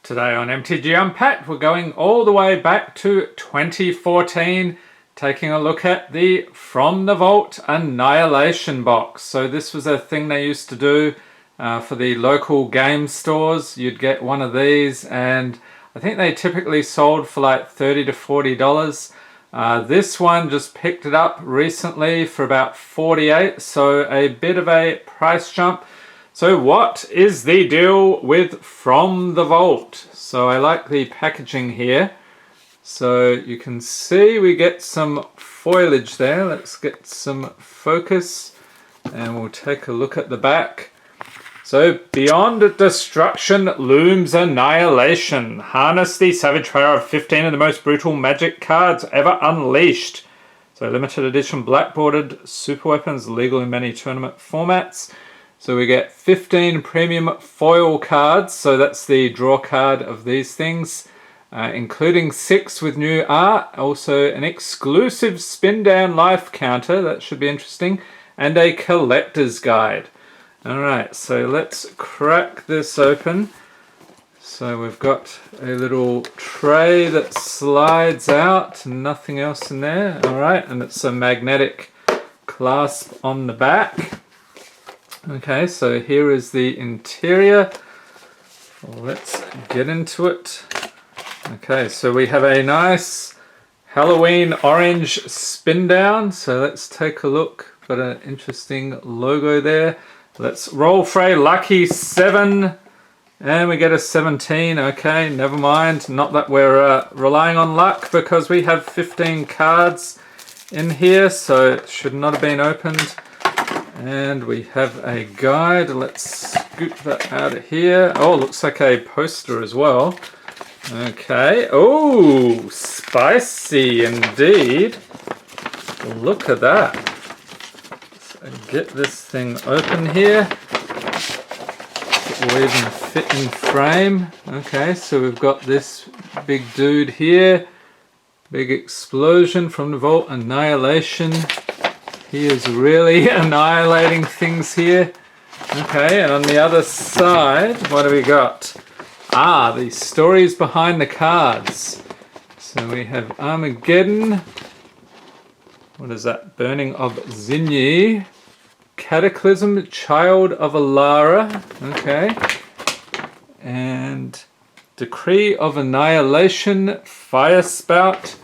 Today on MTG Unpacked, we're going all the way back to 2014, taking a look at the From the Vault Annihilation box. So this was a thing they used to do for the local game stores. You'd get one of these, and I think they typically sold for like $30 to $40. This one just picked it up recently for about $48, so a bit of a price jump. So what is the deal with From the Vault? So I like the packaging here. So you can see we get some foliage there. Let's get some focus and we'll take a look at the back. So beyond destruction looms annihilation. Harness the savage power of 15 of the most brutal magic cards ever unleashed. So limited edition black bordered super weapons, legal in many tournament formats. So we get 15 premium foil cards, so that's the draw card of these things, including 6 with new art, also an exclusive spin down life counter, that should be interesting, and a collector's guide. Alright, so let's crack this open. So we've got a little tray that slides out, nothing else in there. Alright, and it's a magnetic clasp on the back. Okay, so here is the interior. Let's get into it. Okay, so we have a nice Halloween orange spin down. So let's take a look. Got an interesting logo there. Let's roll for a lucky 7. And we get a 17. Okay, never mind. Not that we're relying on luck because we have 15 cards in here. So it should not have been opened. And we have a guide. Let's scoop that out of here. Oh, looks like a poster as well. Okay. Oh, spicy indeed. Look at that. So get this thing open here. It will even fit in frame. Okay, so we've got this big dude here. Big explosion from the Vault Annihilation. He is really annihilating things here. Okay, and on the other side, what do we got? Ah, the stories behind the cards. So we have Armageddon. What is that? Burning of Zuni. Cataclysm, Child of Alara. Okay. And Decree of Annihilation, Fire Spout.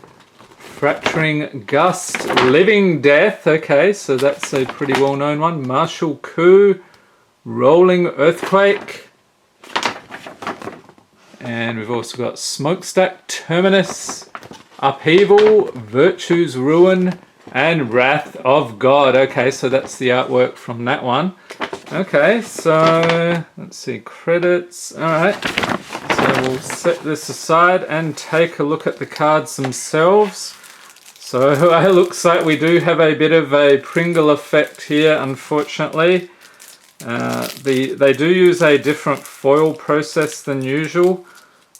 Fracturing Gust, Living Death, okay, so that's a pretty well-known one. Martial Coup, Rolling Earthquake, and we've also got Smokestack, Terminus, Upheaval, Virtue's Ruin, and Wrath of God. Okay, so that's the artwork from that one. Okay, so let's see, credits, alright. So we'll set this aside and take a look at the cards themselves. So it looks like we do have a bit of a Pringle effect here, unfortunately. They do use a different foil process than usual.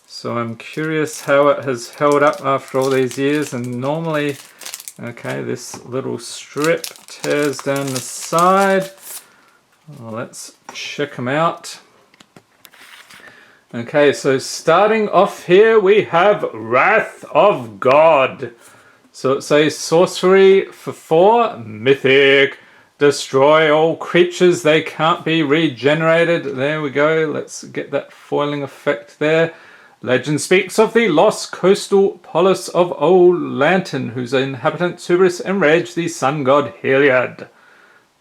So I'm curious how it has held up after all these years. And normally, okay, this little strip tears down the side. Well, let's check them out. Okay, so starting off here, we have Wrath of God. So it's a sorcery for 4, mythic. Destroy all creatures, they can't be regenerated. There we go, let's get that foiling effect there. Legend speaks of the lost coastal polis of Old Lantern, whose inhabitants Hubris enraged the sun god Heliod.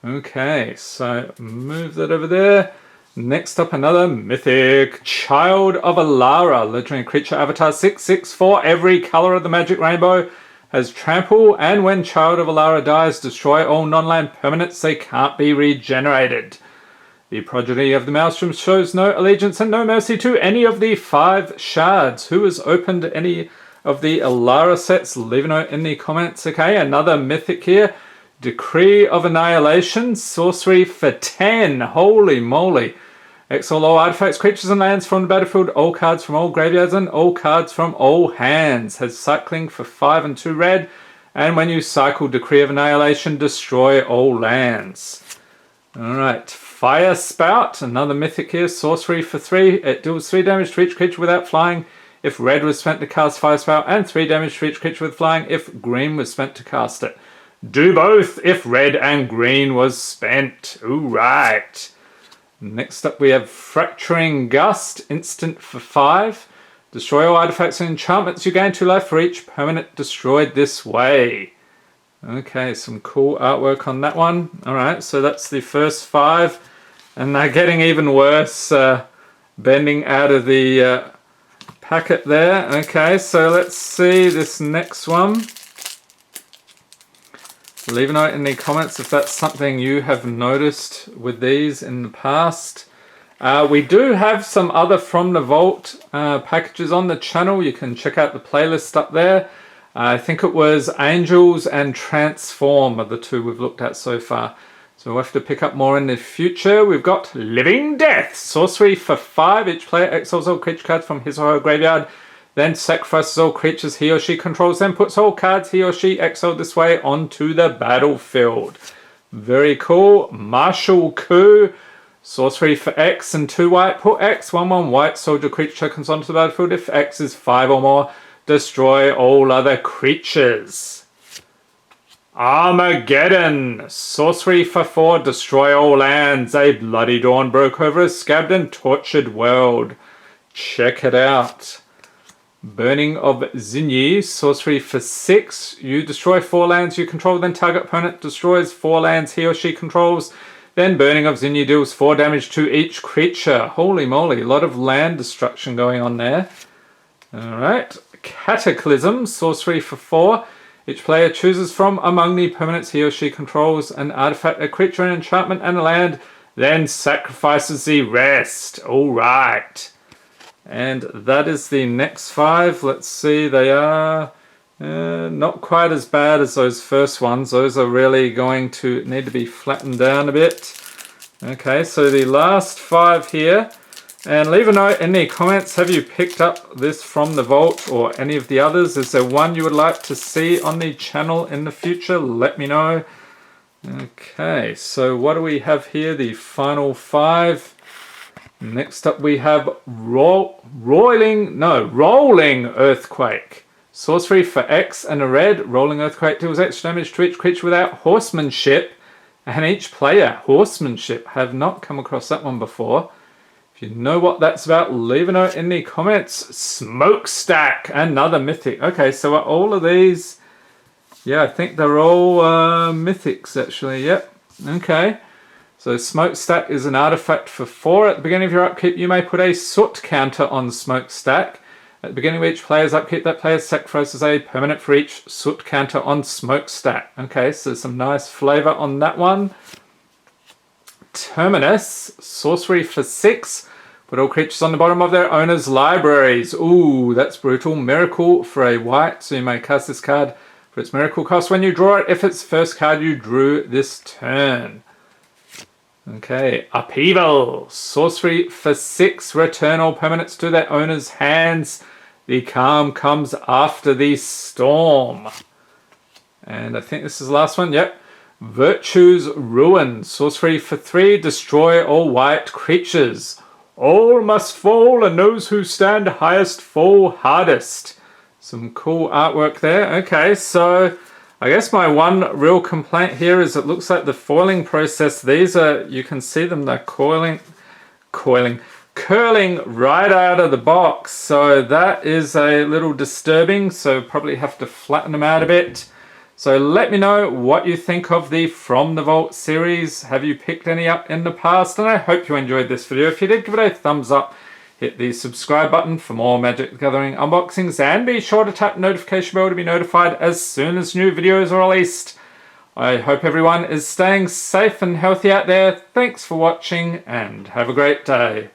Okay, so move that over there. Next up, another mythic. Child of Alara, legendary creature, avatar 6/6 every color of the magic rainbow. Has trample, and when Child of Alara dies, destroy all non-land permanents, they can't be regenerated. The progeny of the Maelstrom shows no allegiance and no mercy to any of the 5 shards. Who has opened any of the Alara sets? Leave a note in the comments. Okay, another mythic here. Decree of Annihilation, sorcery for 10. Holy moly. Exile all artifacts, creatures and lands from the battlefield, all cards from all graveyards and all cards from all hands. Has cycling for 5 and 2 red. And when you cycle Decree of Annihilation, destroy all lands. Alright, Fire Spout, another mythic here, sorcery for 3. It deals 3 damage to each creature without flying if red was spent to cast Fire Spout, and 3 damage to each creature with flying if green was spent to cast it. Do both if red and green was spent. Ooh, right. Next up we have Fracturing Gust, instant for 5. Destroy all artifacts and enchantments. You gain 2 life for each permanent destroyed this way. Okay, some cool artwork on that one. Alright, so that's the first 5. And they're getting even worse, bending out of the packet there. Okay, so let's see this next one. Leave a note in the comments if that's something you have noticed with these in the past. We do have some other From the Vault packages on the channel. You can check out the playlist up there. I think it was Angels and Transform are the 2 we've looked at so far. So we'll have to pick up more in the future. We've got Living Death, sorcery for 5. Each player exiles all creature cards from his or her graveyard, then sacrifices all creatures he or she controls, then puts all cards he or she exiled this way onto the battlefield. Very cool. Martial Coup, sorcery for X and 2 white. Put X, 1/1 white soldier creature tokens onto the battlefield. If X is 5 or more, destroy all other creatures. Armageddon, sorcery for 4. Destroy all lands. A bloody dawn broke over a scabbed and tortured world. Check it out. Burning of Zuni, sorcery for 6. You destroy 4 lands you control, then target opponent destroys 4 lands he or she controls. Then Burning of Zuni deals 4 damage to each creature. Holy moly, a lot of land destruction going on there. Alright, Cataclysm, sorcery for 4. Each player chooses from among the permanents he or she controls an artifact, a creature, an enchantment, and a land, then sacrifices the rest. Alright. And that is the next 5. Let's see, they are not quite as bad as those first ones. Those are really going to need to be flattened down a bit. Okay, so the last 5 here. And leave a note in the comments, have you picked up this From the Vault or any of the others? Is there one you would like to see on the channel in the future? Let me know. Okay, so what do we have here? The final 5. Next up we have Rolling Earthquake. Sorcery for X and a red. Rolling Earthquake deals extra damage to each creature without horsemanship. And each player, horsemanship. Have not come across that one before. If you know what that's about, leave a note in the comments. Smokestack, another mythic. Okay, so are all of these... Yeah, I think they're all mythics actually. Yep, okay. So Smokestack is an artifact for 4. At the beginning of your upkeep, you may put a soot counter on Smokestack. At the beginning of each player's upkeep, that player sacrifices a permanent for each soot counter on Smokestack. Okay, so some nice flavor on that one. Terminus, sorcery for 6. Put all creatures on the bottom of their owners' libraries. Ooh, that's brutal. Miracle for a white, so you may cast this card for its miracle cost when you draw it if it's the first card you drew this turn. Okay, Upheaval, sorcery for 6. Return all permanents to their owners' hands. The calm comes after the storm. And I think this is the last one. Yep. Virtue's Ruin, sorcery for 3. Destroy all white creatures. All must fall, and those who stand highest fall hardest. Some cool artwork there. Okay, so I guess my one real complaint here is it looks like the foiling process, these are, you can see them, they're curling right out of the box. So that is a little disturbing, so probably have to flatten them out a bit. So let me know what you think of the From the Vault series. Have you picked any up in the past? And I hope you enjoyed this video. If you did, give it a thumbs up. Hit the subscribe button for more Magic the Gathering unboxings, and be sure to tap the notification bell to be notified as soon as new videos are released. I hope everyone is staying safe and healthy out there. Thanks for watching and have a great day.